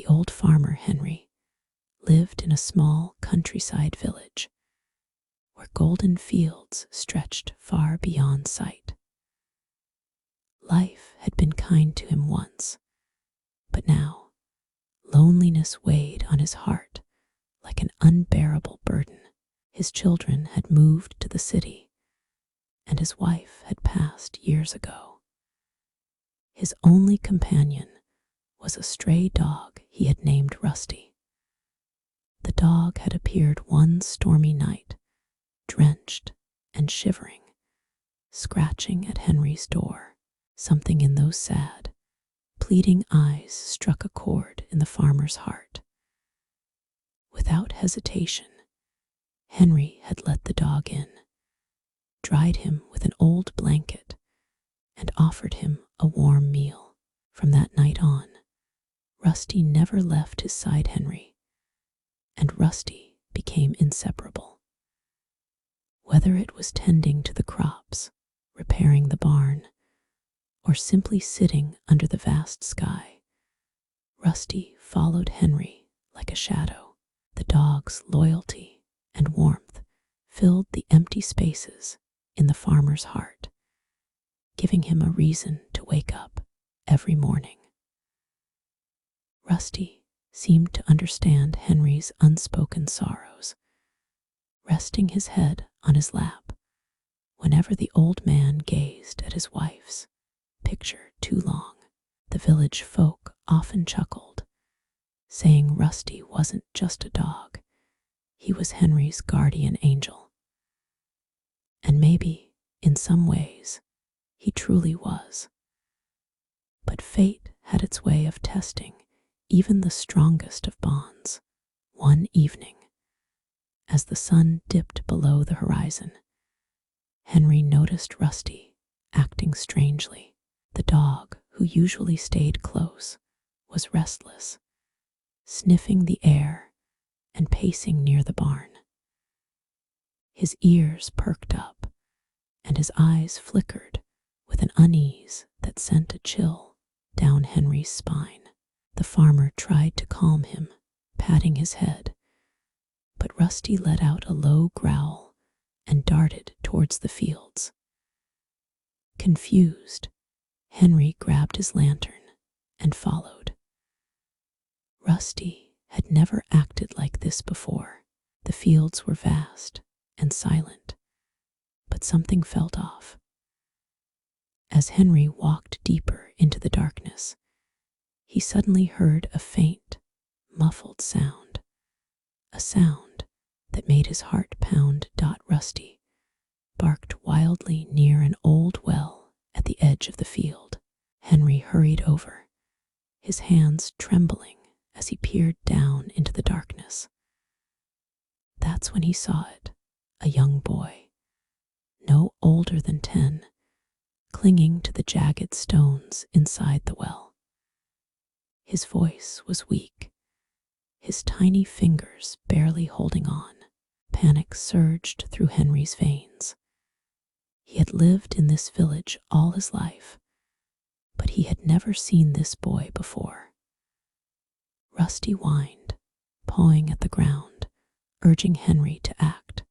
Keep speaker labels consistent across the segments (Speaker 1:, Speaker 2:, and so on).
Speaker 1: The old farmer, Henry, lived in a small countryside village where golden fields stretched far beyond sight. Life had been kind to him once, but now loneliness weighed on his heart like an unbearable burden. His children had moved to the city, and his wife had passed years ago. His only companion was a stray dog he had named Rusty. The dog had appeared one stormy night, drenched and shivering, scratching at Henry's door. Something in those sad, pleading eyes struck a chord in the farmer's heart. Without hesitation, Henry had let the dog in, dried him with an old blanket, and offered him a warm meal. From that night on, Rusty never left his side Henry, and Rusty became inseparable. Whether it was tending to the crops, repairing the barn, or simply sitting under the vast sky, Rusty followed Henry like a shadow. The dog's loyalty and warmth filled the empty spaces in the farmer's heart, giving him a reason to wake up every morning. Rusty seemed to understand Henry's unspoken sorrows, resting his head on his lap whenever the old man gazed at his wife's picture too long. The village folk often chuckled, saying Rusty wasn't just a dog, he was Henry's guardian angel. And maybe, in some ways, he truly was. But fate had its way of testing even the strongest of bonds. One evening, as the sun dipped below the horizon, Henry noticed Rusty acting strangely. The dog, who usually stayed close, was restless, sniffing the air and pacing near the barn. His ears perked up, and his eyes flickered with an unease that sent a chill down Henry's spine. The farmer tried to calm him, patting his head, but Rusty let out a low growl and darted towards the fields. Confused, Henry grabbed his lantern and followed. Rusty had never acted like this before. The fields were vast and silent, but something felt off. As Henry walked deeper into the darkness, he suddenly heard a faint, muffled sound, a sound that made his heart pound. Rusty barked wildly near an old well at the edge of the field. Henry hurried over, his hands trembling as he peered down into the darkness. That's when he saw it, a young boy, no older than 10, clinging to the jagged stones inside the well. His voice was weak, his tiny fingers barely holding on. Panic surged through Henry's veins. He had lived in this village all his life, but he had never seen this boy before. Rusty whined, pawing at the ground, urging Henry to act.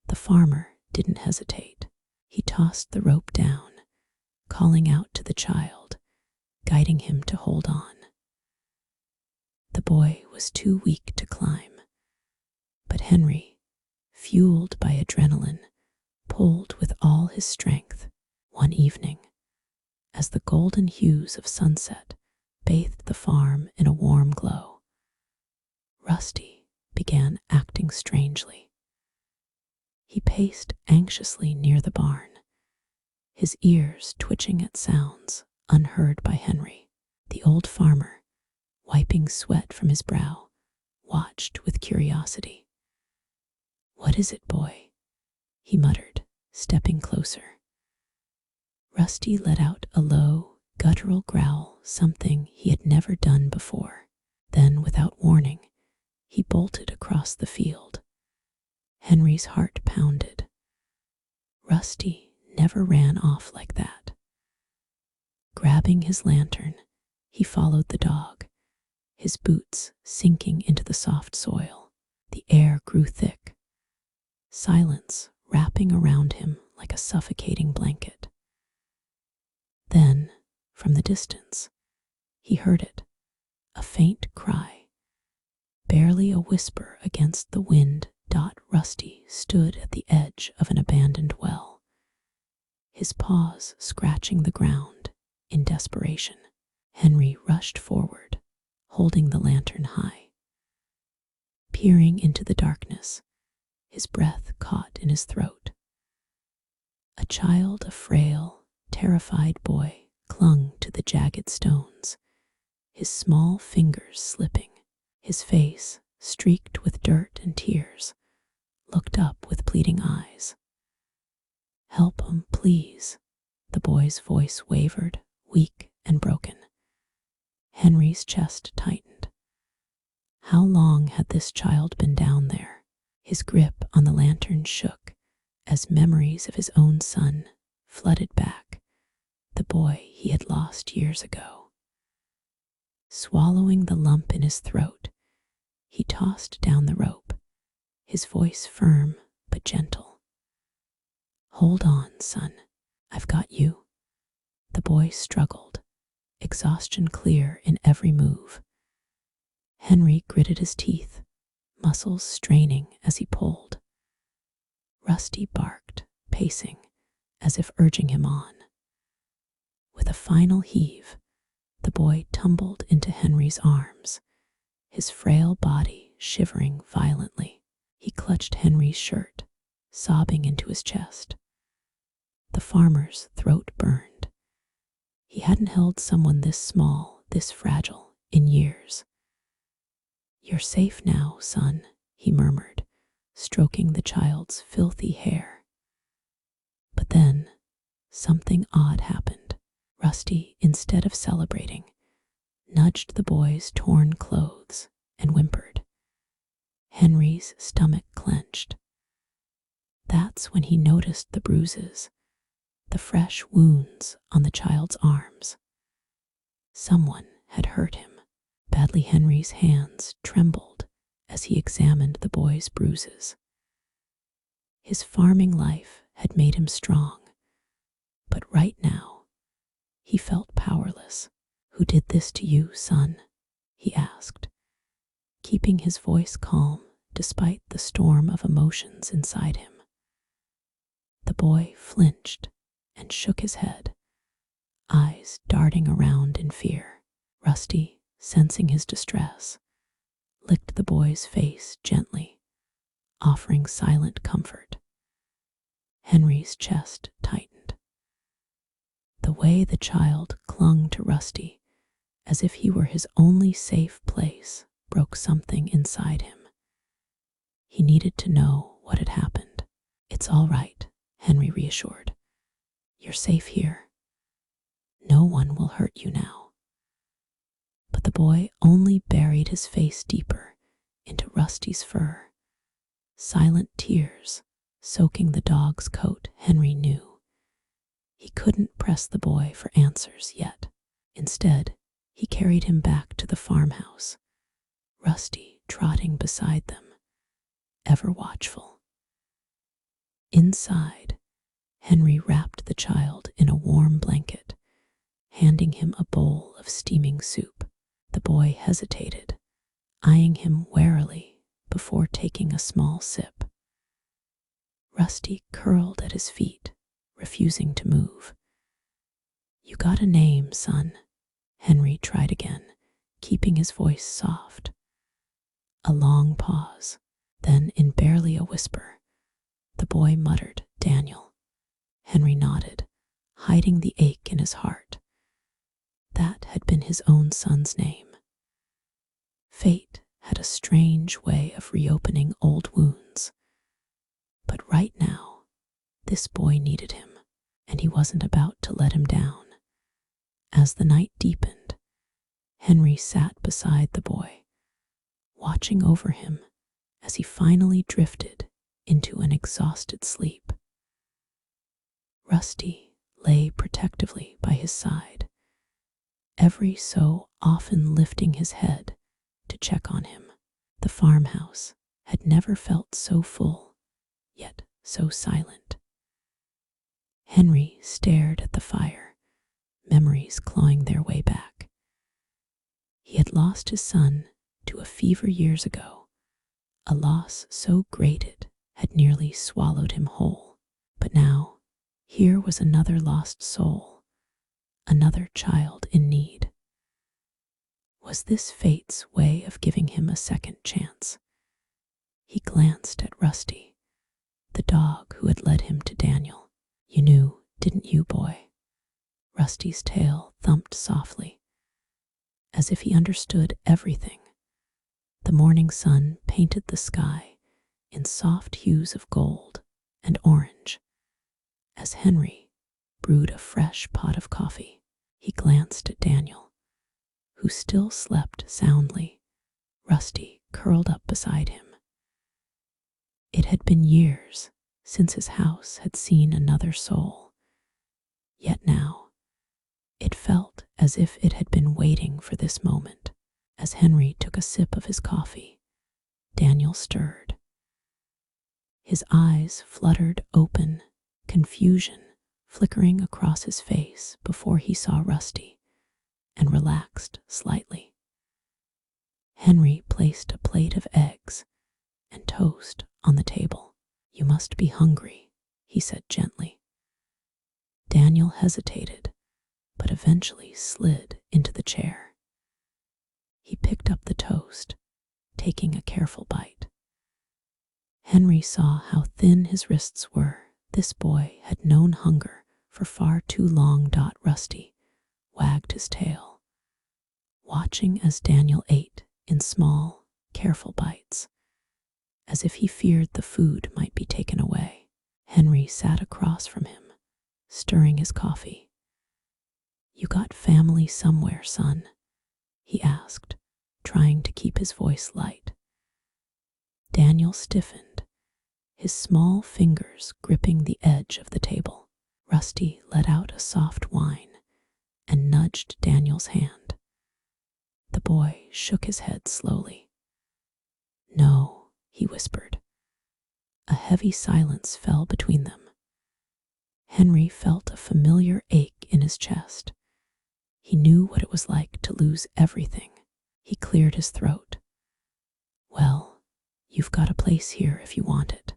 Speaker 1: The farmer didn't hesitate. He tossed the rope down, calling out to the child, guiding him to hold on. The boy was too weak to climb, but Henry, fueled by adrenaline, pulled with all his strength. One evening, as the golden hues of sunset bathed the farm in a warm glow, Rusty began acting strangely. He paced anxiously near the barn, his ears twitching at sounds unheard by Henry. The old farmer, wiping sweat from his brow, watched with curiosity. "What is it, boy?" he muttered, stepping closer. Rusty let out a low, guttural growl, something he had never done before. Then, without warning, he bolted across the field. Henry's heart pounded. Rusty never ran off like that. Grabbing his lantern, he followed the dog, his boots sinking into the soft soil. The air grew thick, silence wrapping around him like a suffocating blanket. Then, from the distance, he heard it, a faint cry, barely a whisper against the wind. Rusty stood at the edge of an abandoned well, his paws scratching the ground in desperation. Henry rushed forward, holding the lantern high. Peering into the darkness, his breath caught in his throat. A child, a frail, terrified boy, clung to the jagged stones, his small fingers slipping. His face, streaked with dirt and tears, looked up with pleading eyes. "Help him, please," the boy's voice wavered, weak and broken. Henry's chest tightened. How long had this child been down there? His grip on the lantern shook as memories of his own son flooded back, the boy he had lost years ago. Swallowing the lump in his throat, he tossed down the rope, his voice firm but gentle. "Hold on, son. I've got you." The boy struggled, exhaustion clear in every move. Henry gritted his teeth, muscles straining as he pulled. Rusty barked, pacing, as if urging him on. With a final heave, the boy tumbled into Henry's arms, his frail body shivering violently. He clutched Henry's shirt, sobbing into his chest. The farmer's throat burned. He hadn't held someone this small, this fragile, in years. "You're safe now, son," he murmured, stroking the child's filthy hair. But then, something odd happened. Rusty, instead of celebrating, nudged the boy's torn clothes and whimpered. Henry's stomach clenched. That's when he noticed the bruises, the fresh wounds on the child's arms. Someone had hurt him. Badly, Henry's hands trembled as he examined the boy's bruises. His farming life had made him strong, but right now, he felt powerless. "Who did this to you, son?" he asked, keeping his voice calm despite the storm of emotions inside him. The boy flinched and shook his head, eyes darting around in fear. Rusty, sensing his distress, licked the boy's face gently, offering silent comfort. Henry's chest tightened. The way the child clung to Rusty, as if he were his only safe place, broke something inside him. He needed to know what had happened. "It's all right," Henry reassured. "You're safe here. No one will hurt you now." But the boy only buried his face deeper into Rusty's fur, silent tears soaking the dog's coat. Henry knew he couldn't press the boy for answers yet. Instead, he carried him back to the farmhouse, Rusty trotting beside them, ever watchful. Inside, Henry wrapped the child in a warm blanket, handing him a bowl of steaming soup. The boy hesitated, eyeing him warily before taking a small sip. Rusty curled at his feet, refusing to move. "You got a name, son," Henry tried again, keeping his voice soft. A long pause, then in barely a whisper, the boy muttered, "Daniel." Henry nodded, hiding the ache in his heart. That had been his own son's name. Fate had a strange way of reopening old wounds. But right now, this boy needed him, and he wasn't about to let him down. As the night deepened, Henry sat beside the boy, watching over him as he finally drifted into an exhausted sleep. Rusty lay protectively by his side, every so often lifting his head check on him. The farmhouse had never felt so full, yet so silent. Henry stared at the fire, memories clawing their way back. He had lost his son to a fever years ago, a loss so great it had nearly swallowed him whole. But now, here was another lost soul, another child in need. Was this fate's way of giving him a second chance? He glanced at Rusty, the dog who had led him to Daniel. "You knew, didn't you, boy?" Rusty's tail thumped softly, as if he understood everything. The morning sun painted the sky in soft hues of gold and orange. As Henry brewed a fresh pot of coffee, he glanced at Daniel, who still slept soundly, Rusty curled up beside him. It had been years since his house had seen another soul, yet now it felt as if it had been waiting for this moment. As Henry took a sip of his coffee, Daniel stirred. His eyes fluttered open, confusion flickering across his face before he saw Rusty, and relaxed slightly. Henry placed a plate of eggs and toast on the table. "You must be hungry," he said gently. Daniel hesitated, but eventually slid into the chair. He picked up the toast, taking a careful bite. Henry saw how thin his wrists were. This boy had known hunger for far too long. Rusty wagged his tail, watching as Daniel ate in small, careful bites, as if he feared the food might be taken away. Henry sat across from him, stirring his coffee. "You got family somewhere, son?" he asked, trying to keep his voice light. Daniel stiffened, his small fingers gripping the edge of the table. Rusty let out a soft whine and nudged Daniel's hand. The boy shook his head slowly. "No," he whispered. A heavy silence fell between them. Henry felt a familiar ache in his chest. He knew what it was like to lose everything. He cleared his throat. "Well, you've got a place here if you want it."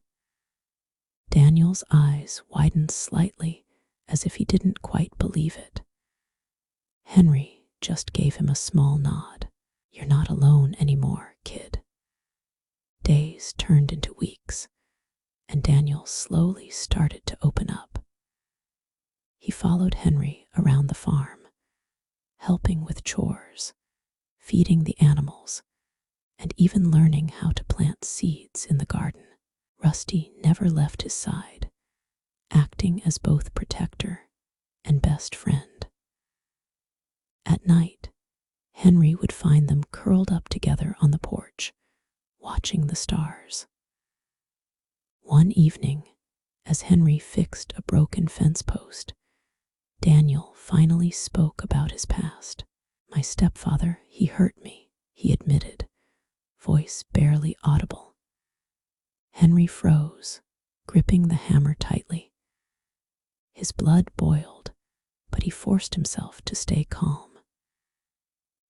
Speaker 1: Daniel's eyes widened slightly, as if he didn't quite believe it. Henry just gave him a small nod. "You're not alone anymore, kid." Days turned into weeks, and Daniel slowly started to open up. He followed Henry around the farm, helping with chores, feeding the animals, and even learning how to plant seeds in the garden. Rusty never left his side, acting as both protector and best friend. At night, Henry would find them curled up together on the porch, watching the stars. One evening, as Henry fixed a broken fence post, Daniel finally spoke about his past. "My stepfather, he hurt me," he admitted, voice barely audible. Henry froze, gripping the hammer tightly. His blood boiled, but he forced himself to stay calm.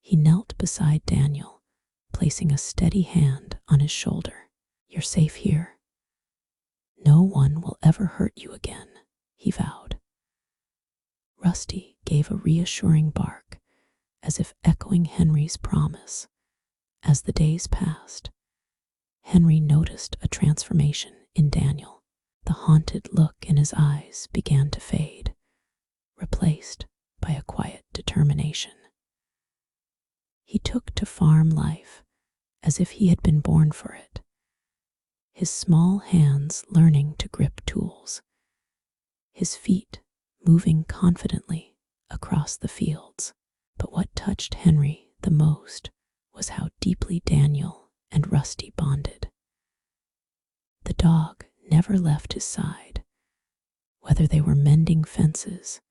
Speaker 1: He knelt beside Daniel, placing a steady hand on his shoulder. "You're safe here. No one will ever hurt you again," he vowed. Rusty gave a reassuring bark, as if echoing Henry's promise. As the days passed, Henry noticed a transformation in Daniel. The haunted look in his eyes began to fade, replaced by a quiet determination. He took to farm life as if he had been born for it, his small hands learning to grip tools, his feet moving confidently across the fields. But what touched Henry the most was how deeply Daniel and Rusty bonded. The dog never left his side, whether they were mending fences,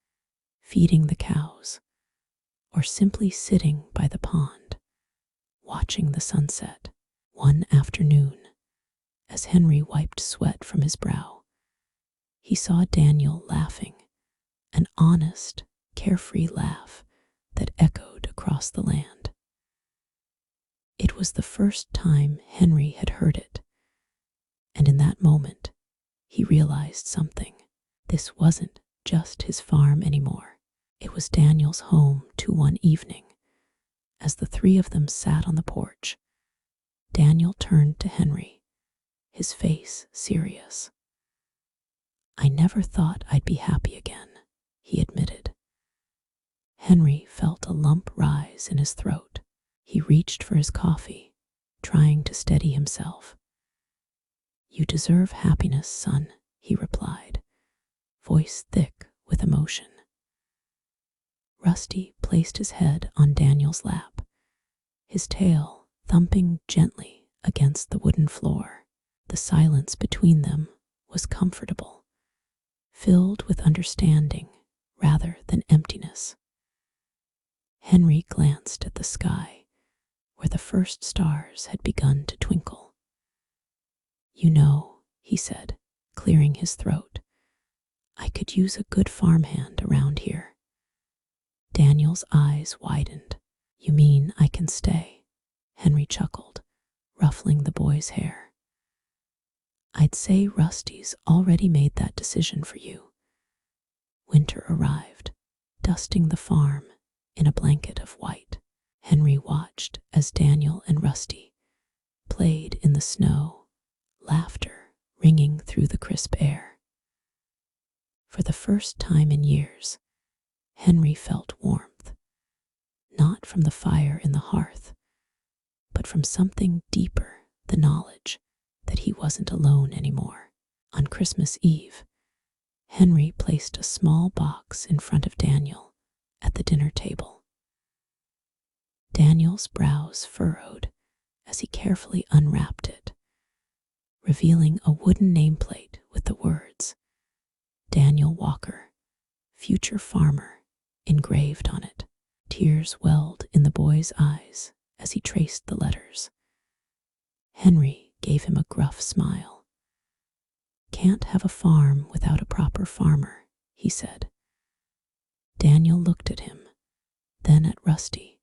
Speaker 1: feeding the cows, or simply sitting by the pond, watching the sunset. One afternoon, as Henry wiped sweat from his brow, he saw Daniel laughing, an honest, carefree laugh that echoed across the land. It was the first time Henry had heard it, and in that moment, he realized something. This wasn't just his farm anymore. It was Daniel's home too. One evening, as the three of them sat on the porch, Daniel turned to Henry, his face serious. "I never thought I'd be happy again," he admitted. Henry felt a lump rise in his throat. He reached for his coffee, trying to steady himself. "You deserve happiness, son," he replied, voice thick with emotion. Rusty placed his head on Daniel's lap, his tail thumping gently against the wooden floor. The silence between them was comfortable, filled with understanding rather than emptiness. Henry glanced at the sky, where the first stars had begun to twinkle. "You know," he said, clearing his throat, "I could use a good farmhand around here." Daniel's eyes widened. "You mean I can stay?" Henry chuckled, ruffling the boy's hair. "I'd say Rusty's already made that decision for you." Winter arrived, dusting the farm in a blanket of white. Henry watched as Daniel and Rusty played in the snow, laughter ringing through the crisp air. For the first time in years, Henry felt warmth, not from the fire in the hearth, but from something deeper, the knowledge that he wasn't alone anymore. On Christmas Eve, Henry placed a small box in front of Daniel at the dinner table. Daniel's brows furrowed as he carefully unwrapped it, revealing a wooden nameplate with the words, "Daniel Walker, future farmer," engraved on it. Tears welled in the boy's eyes as he traced the letters. Henry gave him a gruff smile. "Can't have a farm without a proper farmer," he said. Daniel looked at him, then at Rusty,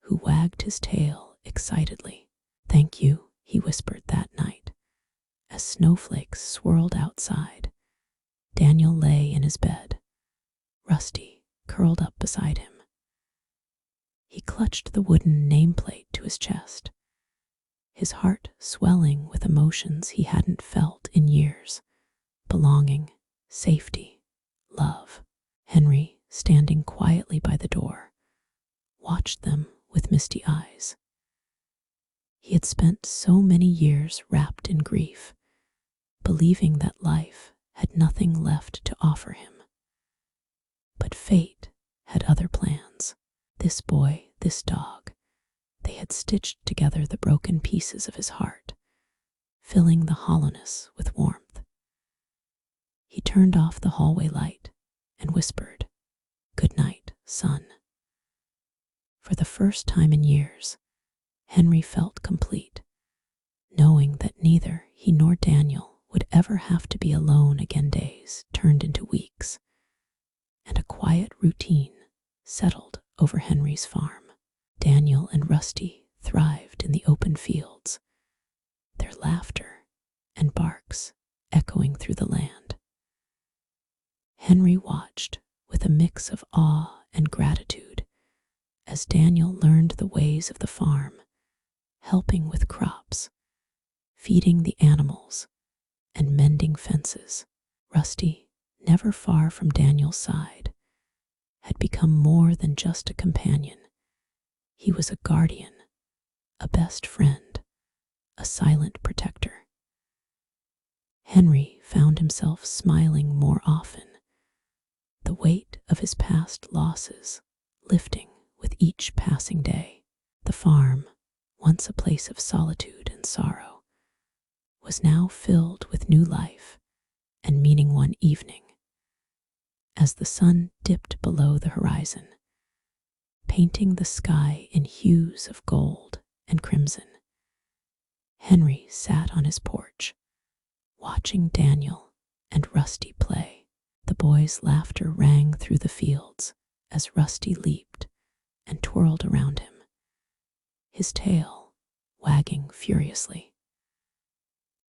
Speaker 1: who wagged his tail excitedly. "Thank you," he whispered that night. As snowflakes swirled outside, Daniel lay in his bed, Rusty curled up beside him. He clutched the wooden nameplate to his chest, his heart swelling with emotions he hadn't felt in years: belonging, safety, love. Henry, standing quietly by the door, watched them with misty eyes. He had spent so many years wrapped in grief, believing that life had nothing left to offer him. But fate had other plans. This boy, this dog, they had stitched together the broken pieces of his heart, filling the hollowness with warmth. He turned off the hallway light and whispered, "Good night, son." For the first time in years, Henry felt complete, knowing that neither he nor Daniel would ever have to be alone again. Days turned into weeks, and a quiet routine settled over Henry's farm. Daniel and Rusty thrived in the open fields, their laughter and barks echoing through the land. Henry watched with a mix of awe and gratitude as Daniel learned the ways of the farm, helping with crops, feeding the animals, and mending fences. Rusty, never far from Daniel's side, had become more than just a companion. He was a guardian, a best friend, a silent protector. Henry found himself smiling more often, the weight of his past losses lifting with each passing day. The farm, once a place of solitude and sorrow, was now filled with new life and meaning. One evening, as the sun dipped below the horizon, painting the sky in hues of gold and crimson. Henry sat on his porch, watching Daniel and Rusty play. The boys' laughter rang through the fields as Rusty leaped and twirled around him, his tail wagging furiously.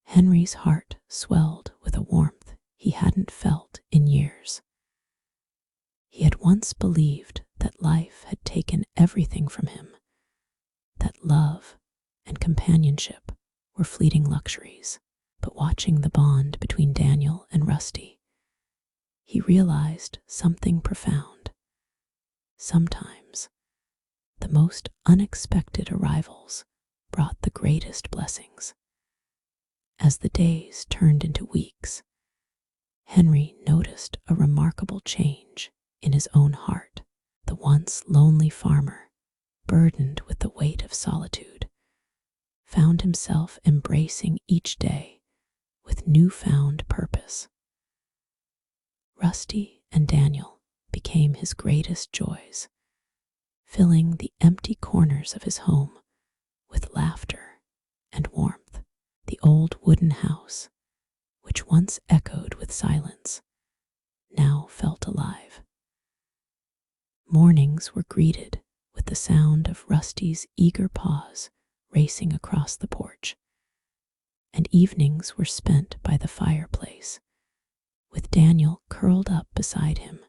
Speaker 1: Henry's heart swelled with a warmth he hadn't felt in years. He had once believed that life had taken everything from him, that love and companionship were fleeting luxuries. But watching the bond between Daniel and Rusty, he realized something profound. Sometimes, the most unexpected arrivals brought the greatest blessings. As the days turned into weeks, Henry noticed a remarkable change in his own heart. The once lonely farmer, burdened with the weight of solitude, found himself embracing each day with newfound purpose. Rusty and Daniel became his greatest joys, filling the empty corners of his home with laughter and warmth. The old wooden house, which once echoed with silence, now felt alive. Mornings were greeted with the sound of Rusty's eager paws racing across the porch, and evenings were spent by the fireplace, with Daniel curled up beside him,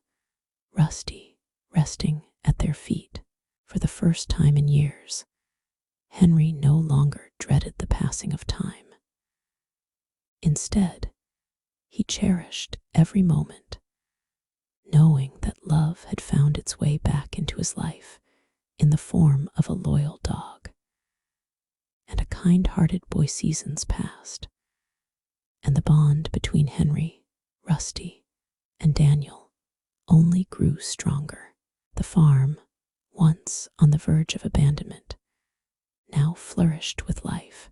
Speaker 1: Rusty resting at their feet. For the first time in years, Henry no longer dreaded the passing of time. Instead, he cherished every moment, knowing that love had found its way back into his life in the form of a loyal dog. And a kind-hearted boy. Seasons passed, and the bond between Henry, Rusty, and Daniel only grew stronger. The farm, once on the verge of abandonment, now flourished with life.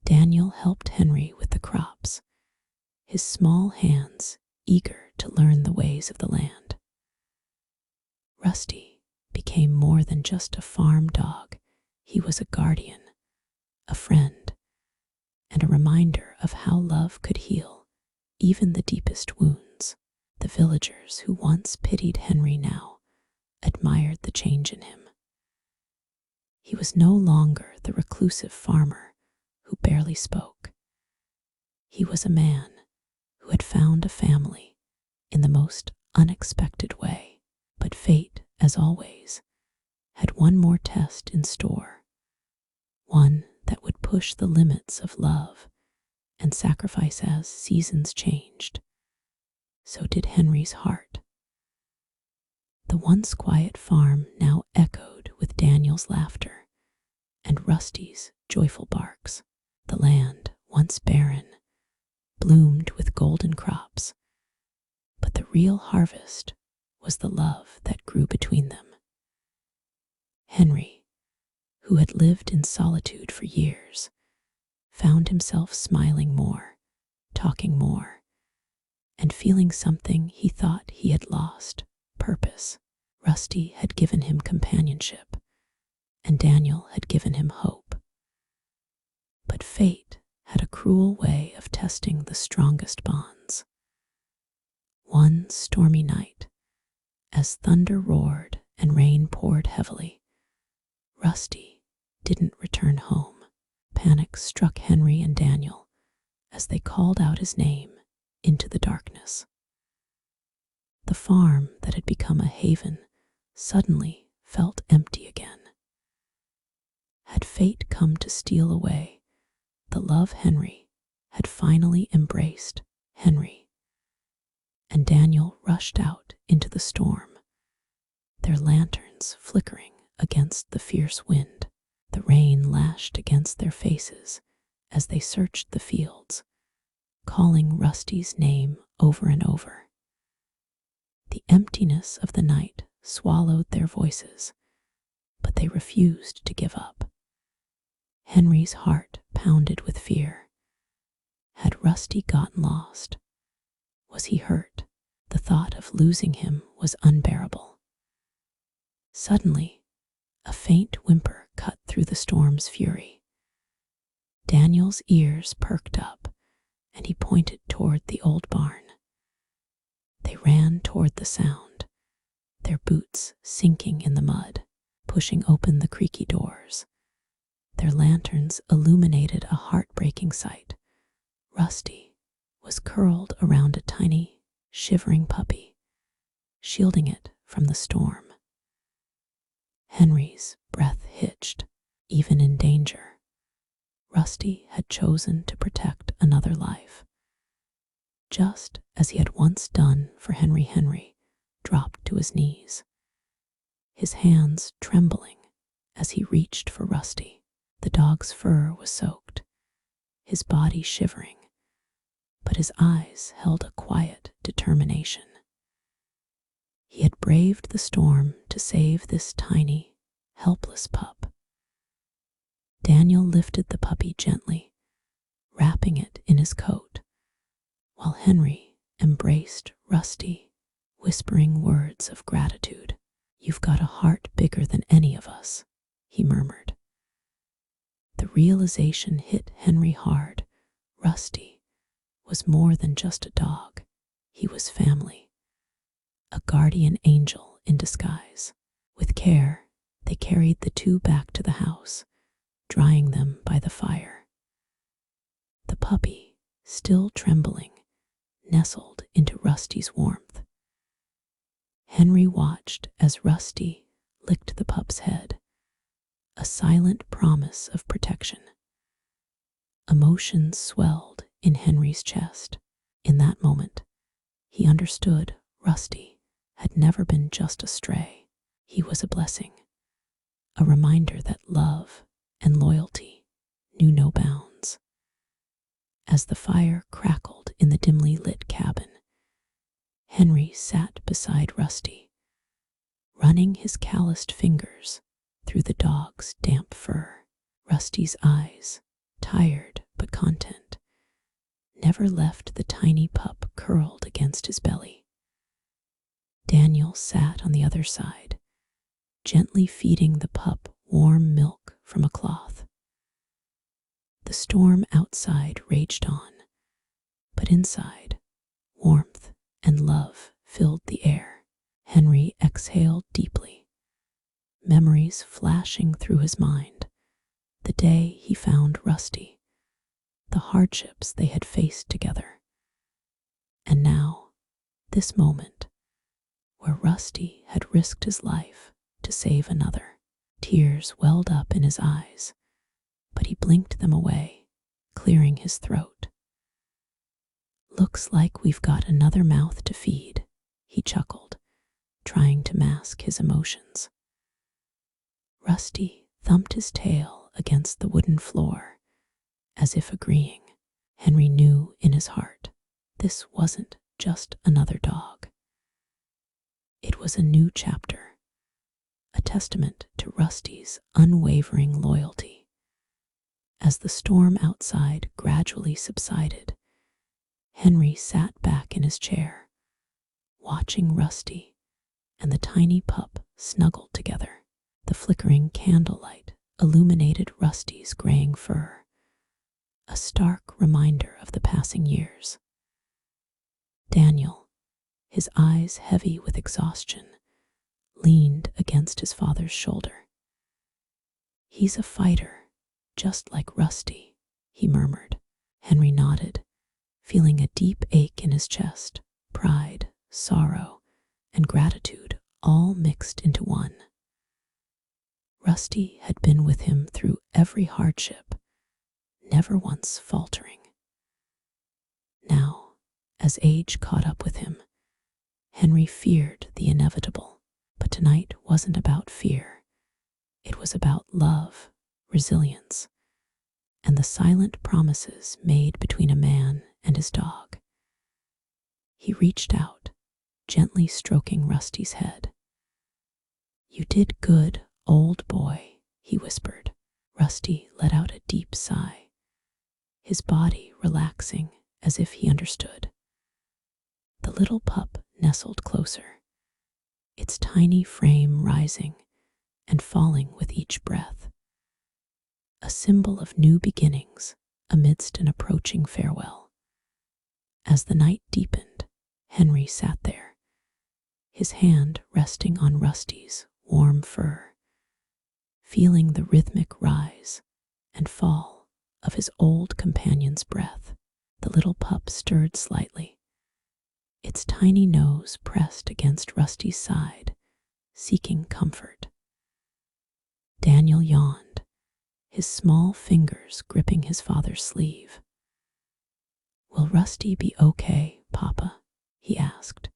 Speaker 1: Daniel helped Henry with the crops, his small hands eager to learn the ways of the land. Rusty became more than just a farm dog. He was a guardian, a friend, and a reminder of how love could heal even the deepest wounds. The villagers who once pitied Henry now admired the change in him. He was no longer the reclusive farmer who barely spoke. He was a man who had found a family in the most unexpected way. But fate, as always, had one more test in store, one that would push the limits of love and sacrifice. As seasons changed, so did Henry's heart. The once quiet farm now echoed with Daniel's laughter and Rusty's joyful barks. The land, once barren, bloomed with golden crops, but the real harvest was the love that grew between them. Henry, who had lived in solitude for years, found himself smiling more, talking more, and feeling something he thought he had lost: purpose. Rusty had given him companionship, and Daniel had given him hope. But fate had a cruel way of testing the strongest bonds. One stormy night, as thunder roared and rain poured heavily, Rusty didn't return home. Panic struck Henry and Daniel as they called out his name into the darkness. The farm that had become a haven suddenly felt empty again. Had fate come to steal away the love Henry had finally embraced? Henry and Daniel rushed out into the storm, their lanterns flickering against the fierce wind. The rain lashed against their faces as they searched the fields, calling Rusty's name over and over. The emptiness of the night swallowed their voices, but they refused to give up. Henry's heart pounded with fear. Had Rusty gotten lost? Was he hurt? The thought of losing him was unbearable. Suddenly, a faint whimper cut through the storm's fury. Daniel's ears perked up, and he pointed toward the old barn. They ran toward the sound, their boots sinking in the mud, pushing open the creaky doors. Their lanterns illuminated a heartbreaking sight. Rusty was curled around a tiny, shivering puppy, shielding it from the storm. Henry's breath hitched. Even in danger, Rusty had chosen to protect another life. Just as he had once done for Henry, Henry dropped to his knees, his hands trembling as he reached for Rusty. The dog's fur was soaked, his body shivering, but his eyes held a quiet determination. He had braved the storm to save this tiny, helpless pup. Daniel lifted the puppy gently, wrapping it in his coat, while Henry embraced Rusty, whispering words of gratitude. "You've got a heart bigger than any of us," he murmured. The realization hit Henry hard. Rusty was more than just a dog. He was family, a guardian angel in disguise. With care, they carried the two back to the house, drying them by the fire. The puppy, still trembling, nestled into Rusty's warmth. Henry watched as Rusty licked the pup's head, a silent promise of protection. Emotions swelled in Henry's chest. In that moment, he understood Rusty had never been just a stray. He was a blessing, a reminder that love and loyalty knew no bounds. As the fire crackled in the dimly lit cabin, Henry sat beside Rusty, running his calloused fingers through the dog's damp fur. Rusty's eyes, tired but content, never left the tiny pup curled against his belly. Daniel sat on the other side, gently feeding the pup warm milk from a cloth. The storm outside raged on, but inside, warmth and love filled the air. Henry exhaled deeply, memories flashing through his mind. The day he found Rusty, the hardships they had faced together. And now, this moment, where Rusty had risked his life to save another. Tears welled up in his eyes, but he blinked them away, clearing his throat. "Looks like we've got another mouth to feed," he chuckled, trying to mask his emotions. Rusty thumped his tail against the wooden floor, as if agreeing. Henry knew in his heart this wasn't just another dog. It was a new chapter, a testament to Rusty's unwavering loyalty. As the storm outside gradually subsided, Henry sat back in his chair, watching Rusty and the tiny pup snuggled together. The flickering candlelight illuminated Rusty's graying fur, a stark reminder of the passing years. Daniel, his eyes heavy with exhaustion, leaned against his father's shoulder. "He's a fighter, just like Rusty," he murmured. Henry nodded, feeling a deep ache in his chest, pride, sorrow, and gratitude all mixed into one. Rusty had been with him through every hardship, never once faltering. Now, as age caught up with him, Henry feared the inevitable. But tonight wasn't about fear. It was about love, resilience, and the silent promises made between a man and his dog. He reached out, gently stroking Rusty's head. "You did good, old boy," he whispered. Rusty let out a deep sigh, his body relaxing as if he understood. The little pup nestled closer, its tiny frame rising and falling with each breath. a symbol of new beginnings amidst an approaching farewell. As the night deepened, Henry sat there, his hand resting on Rusty's warm fur, feeling the rhythmic rise and fall of his old companion's breath. The little pup stirred slightly, its tiny nose pressed against Rusty's side, seeking comfort. Daniel yawned, his small fingers gripping his father's sleeve. "Will Rusty be okay, Papa?" he asked,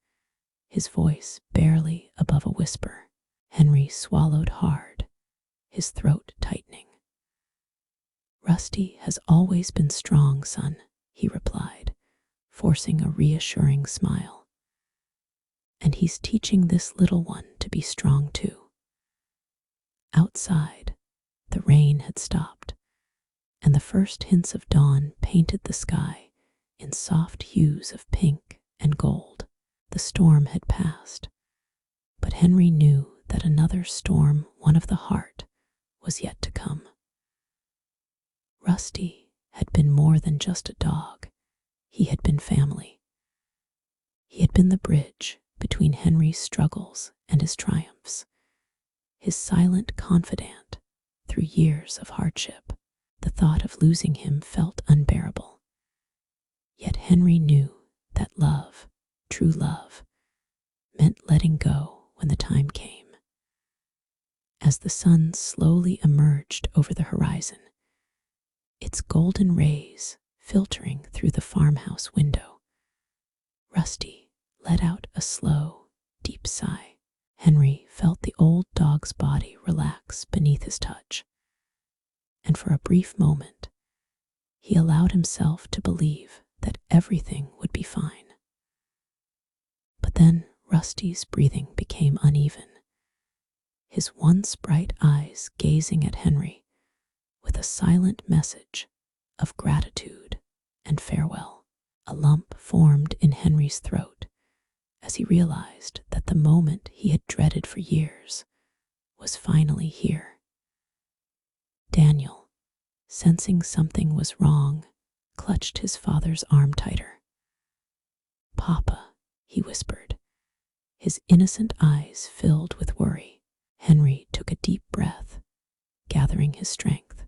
Speaker 1: his voice barely above a whisper. Henry swallowed hard, his throat tightening. "Rusty has always been strong, son," he replied, forcing a reassuring smile. "And he's teaching this little one to be strong too." Outside, the rain had stopped, and the first hints of dawn painted the sky in soft hues of pink and gold. The storm had passed, but Henry knew that another storm, one of the heart, was yet to come. Rusty had been more than just a dog. He had been family. He had been the bridge between Henry's struggles and his triumphs, his silent confidant through years of hardship. The thought of losing him felt unbearable. Yet Henry knew that love, true love, meant letting go when the time came. As the sun slowly emerged over the horizon, its golden rays filtering through the farmhouse window, Rusty let out a slow, deep sigh. Henry felt the old dog's body relax beneath his touch, and for a brief moment, he allowed himself to believe that everything would be fine. But then Rusty's breathing became uneven, his once bright eyes gazing at Henry with a silent message of gratitude and farewell. A lump formed in Henry's throat as he realized that the moment he had dreaded for years was finally here. Daniel, sensing something was wrong, clutched his father's arm tighter. "Papa," he whispered, his innocent eyes filled with worry. Henry took a deep breath, gathering his strength.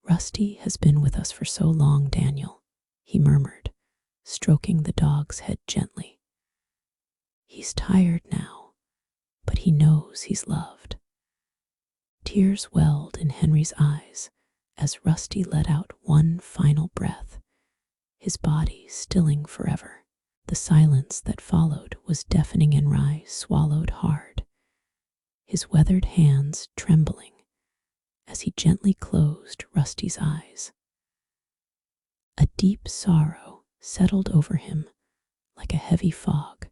Speaker 1: "Rusty has been with us for so long, Daniel," he murmured, stroking the dog's head gently. "He's tired now, but he knows he's loved." Tears welled in Henry's eyes as Rusty let out one final breath, his body stilling forever. The silence that followed was deafening, and Rye swallowed hard, his weathered hands trembling as he gently closed Rusty's eyes. A deep sorrow settled over him like a heavy fog,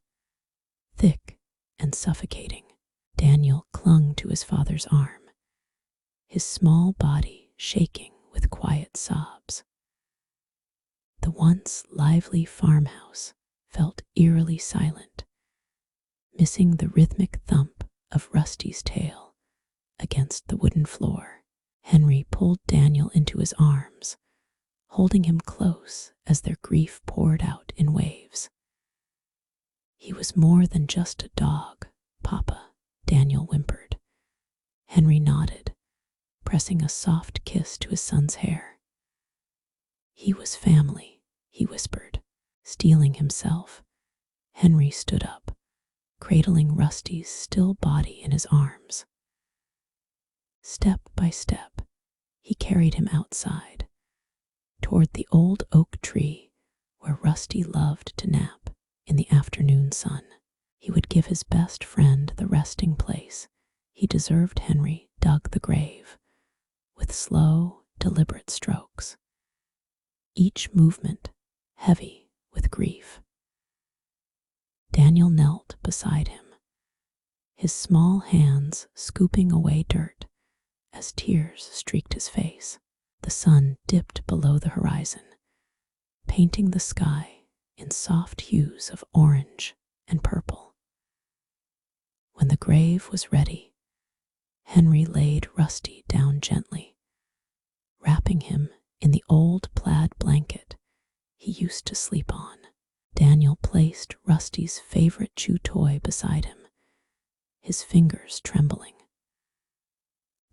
Speaker 1: thick and suffocating. Daniel clung to his father's arm, his small body shaking with quiet sobs. The once lively farmhouse felt eerily silent, missing the rhythmic thump of Rusty's tail against the wooden floor. Henry pulled Daniel into his arms, holding him close as their grief poured out in waves. "He was more than just a dog, Papa," Daniel whimpered. Henry nodded, pressing a soft kiss to his son's hair. "He was family," he whispered. Steeling himself, Henry stood up, cradling Rusty's still body in his arms. Step by step, he carried him outside, toward the old oak tree where Rusty loved to nap in the afternoon sun. He would give his best friend the resting place he deserved. Henry dug the grave with slow, deliberate strokes, each movement heavy with grief. Daniel knelt beside him, his small hands scooping away dirt as tears streaked his face. The sun dipped below the horizon, painting the sky in soft hues of orange and purple. When the grave was ready, Henry laid Rusty down gently, wrapping him in the old plaid blanket he used to sleep on. Daniel placed Rusty's favorite chew toy beside him, his fingers trembling.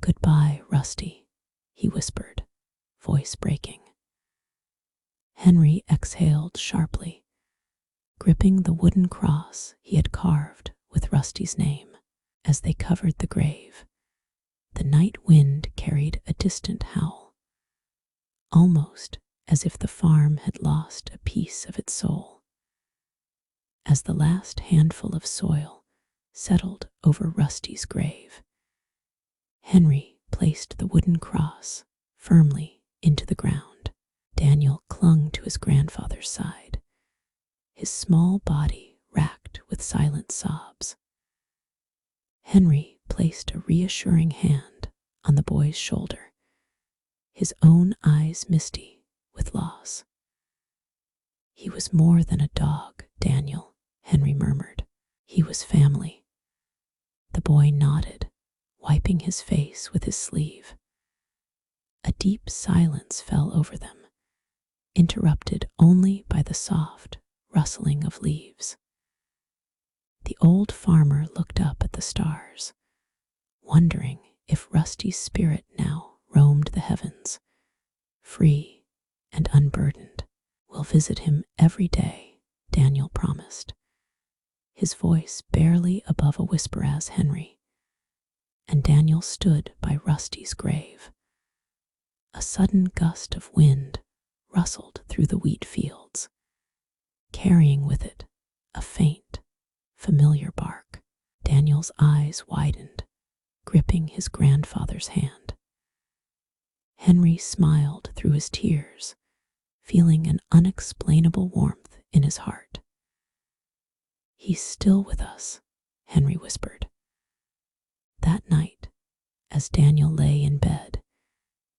Speaker 1: "Goodbye, Rusty," he whispered, voice breaking. Henry exhaled sharply, gripping the wooden cross he had carved with Rusty's name. As they covered the grave, the night wind carried a distant howl, almost as if the farm had lost a piece of its soul. As the last handful of soil settled over Rusty's grave, Henry placed the wooden cross firmly into the ground. Daniel clung to his grandfather's side, his small body racked with silent sobs. Henry placed a reassuring hand on the boy's shoulder, his own eyes misty with loss. "He was more than a dog, Daniel," Henry murmured. "He was family." The boy nodded, wiping his face with his sleeve. A deep silence fell over them, interrupted only by the soft rustling of leaves. The old farmer looked up at the stars, wondering if Rusty's spirit now roamed the heavens, free and unburdened. "We'll visit him every day," Daniel promised, his voice barely above a whisper as Henry and Daniel stood by Rusty's grave. A sudden gust of wind rustled through the wheat fields, carrying with it a faint, familiar bark. Daniel's eyes widened, gripping his grandfather's hand. Henry smiled through his tears, feeling an unexplainable warmth in his heart. "He's still with us," Henry whispered. That night, as Daniel lay in bed,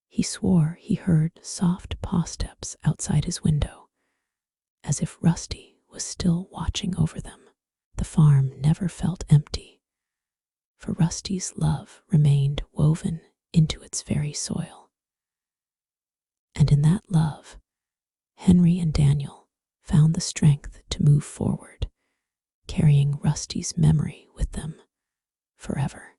Speaker 1: he swore he heard soft paw steps outside his window, as if Rusty was still watching over them. The farm never felt empty, for Rusty's love remained woven into its very soil. And in that love, Henry and Daniel found the strength to move forward, carrying Rusty's memory with them forever.